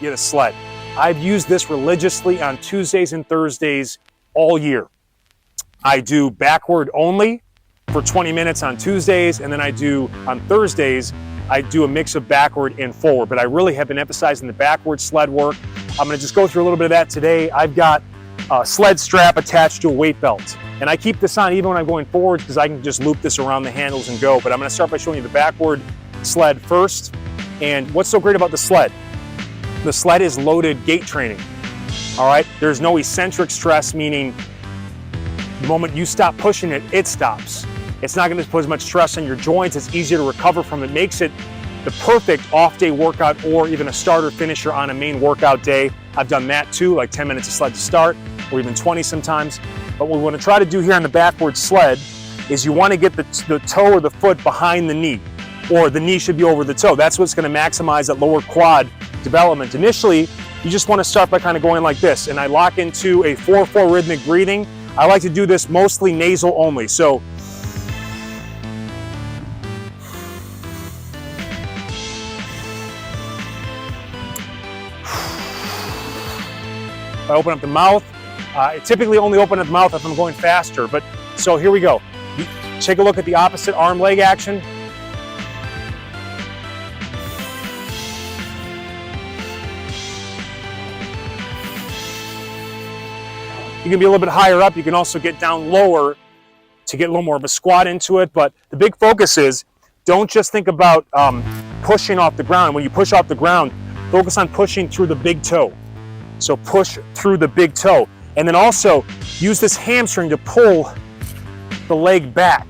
get a sled. I've used this religiously on Tuesdays and Thursdays all year. I do backward only for 20 minutes on Tuesdays, and then on Thursdays, I do a mix of backward and forward, but I really have been emphasizing the backward sled work. I'm gonna just go through a little bit of that today. I've got a sled strap attached to a weight belt, and I keep this on even when I'm going forward because I can just loop this around the handles and go, but I'm gonna start by showing you the backward sled first. And what's so great about the sled? The sled is loaded gait training, all right? There's no eccentric stress, meaning the moment you stop pushing it, it stops. It's not gonna put as much stress on your joints. It's easier to recover from. It makes it the perfect off-day workout or even a starter finisher on a main workout day. I've done that too, like 10 minutes of sled to start, or even 20 sometimes. But what we wanna try to do here on the backward sled is you wanna get the toe or the foot behind the knee, or the knee should be over the toe. That's what's gonna maximize that lower quad development. Initially, you just wanna start by kind of going like this, and I lock into a 4-4 rhythmic breathing. I like to do this mostly nasal only. So I open up the mouth. I typically only open up the mouth if I'm going faster, but so here we go. Take a look at the opposite arm leg action. You can be a little bit higher up. You can also get down lower to get a little more of a squat into it, but the big focus is don't just think about pushing off the ground. When you push off the ground, focus on pushing through the big toe. So push through the big toe. And then also use this hamstring to pull the leg back.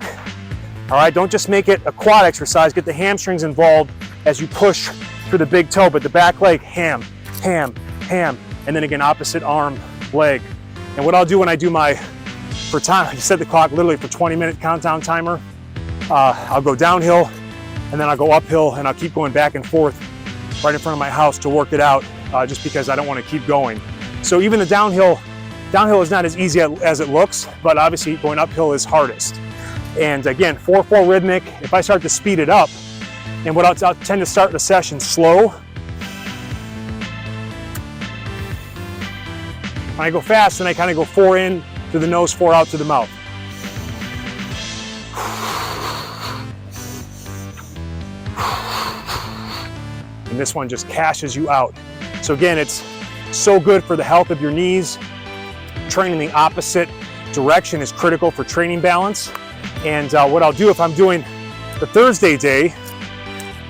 All right, don't just make it a quad exercise. Get the hamstrings involved as you push through the big toe, but the back leg, ham, ham, ham. And then again, opposite arm, leg. And what I'll do when I do for time, I set the clock literally for 20-minute countdown timer. I'll go downhill and then I'll go uphill and I'll keep going back and forth right in front of my house to work it out just because I don't want to keep going. So even the downhill is not as easy as it looks, but obviously going uphill is hardest. And again, 4-4 rhythmic. If I start to speed it up, and what I'll tend to start the session slow. When I go fast, then I kind of go 4 in through the nose, 4 out through the mouth. And this one just cashes you out. So again, it's so good for the health of your knees. Training the opposite direction is critical for training balance. And what I'll do if I'm doing the Thursday day,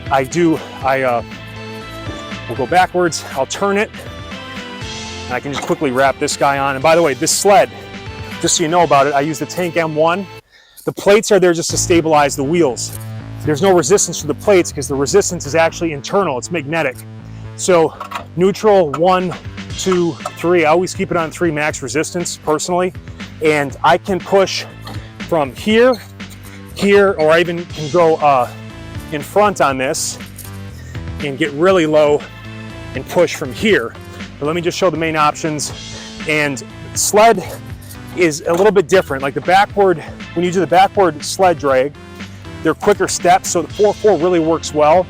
we'll go backwards, I'll turn it, and I can just quickly wrap this guy on. And by the way, this sled, just so you know about it, I use the Tank M1. The plates are there just to stabilize the wheels. There's no resistance to the plates because the resistance is actually internal, it's magnetic. So neutral, 1, 2, 3. I always keep it on 3 max resistance personally. And I can push from here, or I even can go in front on this and get really low and push from here. But let me just show the main options. And sled is a little bit different. Like the backward, when you do the backward sled drag, they're quicker steps, so the 4-4 really works well.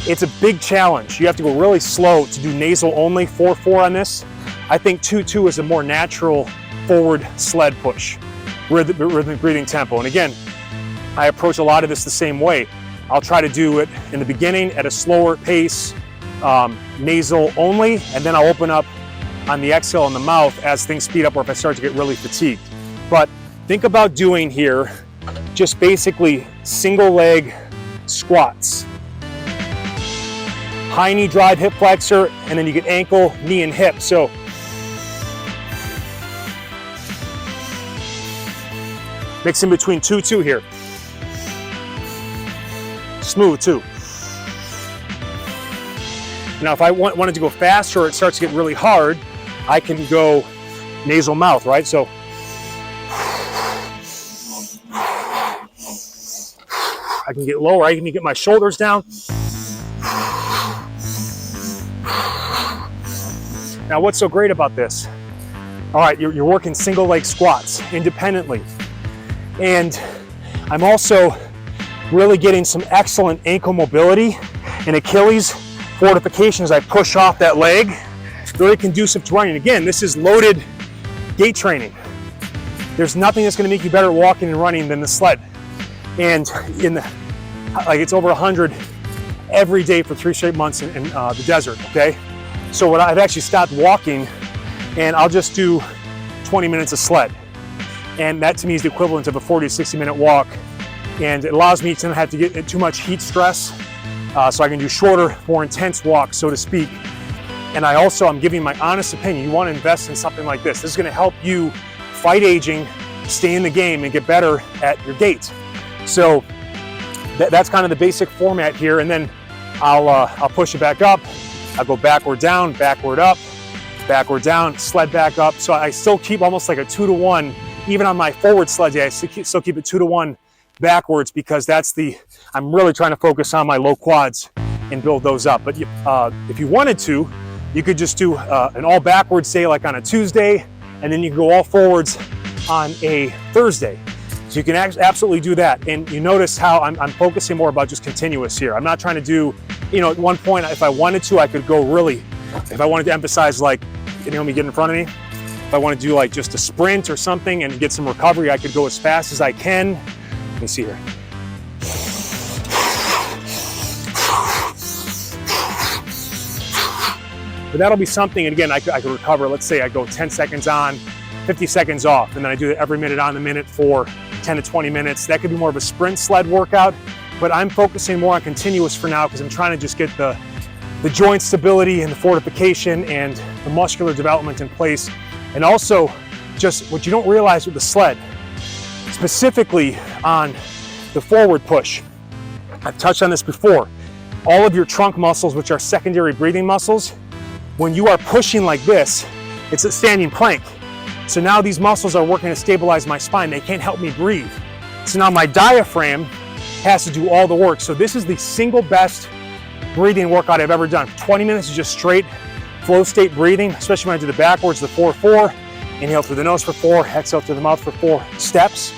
It's a big challenge. You have to go really slow to do nasal only 4-4 on this. I think 2-2 is a more natural forward sled push, rhythmic breathing tempo. And again, I approach a lot of this the same way. I'll try to do it in the beginning at a slower pace, nasal only, and then I'll open up on the exhale in the mouth as things speed up or if I start to get really fatigued. But think about doing here just basically single leg squats. High knee drive hip flexor, and then you get ankle, knee, and hip. So mix in between 2-2 here. Smooth too. Now if I wanted to go faster or it starts to get really hard, I can go nasal mouth, right? So I can get lower, I can get my shoulders down. Now what's so great about this? All right, you're working single leg squats independently. And I'm also really getting some excellent ankle mobility and Achilles fortification as I push off that leg. Really conducive to running. Again, this is loaded gait training. There's nothing that's going to make you better at walking and running than the sled. And it's over 100 every day for 3 straight months in the desert, okay? So what I've actually stopped walking, and I'll just do 20 minutes of sled. And that to me is the equivalent of a 40 to 60 minute walk. And it allows me to not have to get too much heat stress, so I can do shorter, more intense walks, so to speak. And I'm giving my honest opinion. You want to invest in something like this. This is going to help you fight aging, stay in the game, and get better at your gait. So that's kind of the basic format here. And then I'll push it back up. I'll go backward down, backward up, backward down, sled back up. So I still keep almost like a 2-to-1. Even on my forward sled day, I still keep it 2-to-1 backwards, because I'm really trying to focus on my low quads and build those up. But if you wanted to, you could just do an all backwards day like on a Tuesday, and then you can go all forwards on a Thursday. So you can absolutely do that. And you notice how I'm focusing more about just continuous here. I'm not trying to do, at one point, if I wanted to, I could go really, if I wanted to emphasize like, me get in front of me. If I want to do like just a sprint or something and get some recovery, I could go as fast as I can. Let me see here. But that'll be something, and again, I could recover. Let's say I go 10 seconds on, 50 seconds off, and then I do it every minute on the minute for 10 to 20 minutes. That could be more of a sprint sled workout, but I'm focusing more on continuous for now because I'm trying to just get the joint stability and the fortification and the muscular development in place. And also, just what you don't realize with the sled, specifically on the forward push, I've touched on this before, all of your trunk muscles, which are secondary breathing muscles, when you are pushing like this, it's a standing plank. So now these muscles are working to stabilize my spine. They can't help me breathe. So now my diaphragm has to do all the work. So this is the single best breathing workout I've ever done. 20 minutes of just straight flow state breathing, especially when I do the backwards, the 4-4. Inhale through the nose for 4, exhale through the mouth for 4 steps.